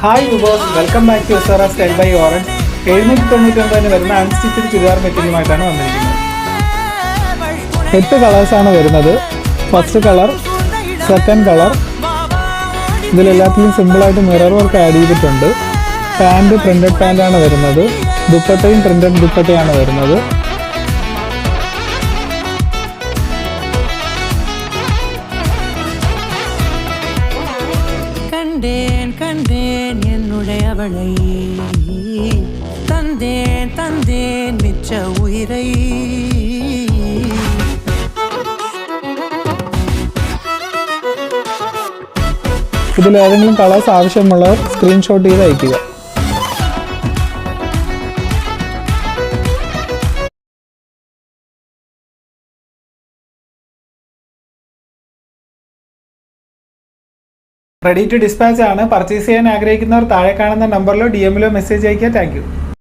Hi വിബോസ്, welcome back to SR style by orange. 799 വരുന്ന unstitched churidar മെറ്റീരിയലുമായിട്ടാണ് വന്നിരിക്കുന്നത്. 8 കളേഴ്സാണ് വരുന്നത്. First colour, second colour. ഇതിലെല്ലാത്തിലും സിമ്പിളായിട്ട് മിറർ വർക്ക് ആഡ് ചെയ്തിട്ടുണ്ട്. പാൻറ് പ്രിന്റഡ് പാൻറ്റാണ് വരുന്നത്. ദുപ്പട്ടയും പ്രിന്റഡ് ദുപ്പട്ടയാണ് വരുന്നത്. கண்டேன் என்னுடையவளை தந்தேன் மிச்ச உயிரை. ഇതിലേതെങ്കിലും കളേഴ്സ് ആവശ്യമുള്ളവർ സ്ക്രീൻഷോട്ട് ചെയ്ത് അയയ്ക്കുക. റെഡി ടു ഡിസ്പാച്ച് ആണ്. പർച്ചേസ് ചെയ്യാൻ ആഗ്രഹിക്കുന്നവർ താഴെ കാണുന്ന നമ്പറിലോ DM-ലോ മെസ്സേജ് അയയ്ക്കുക. Thank you.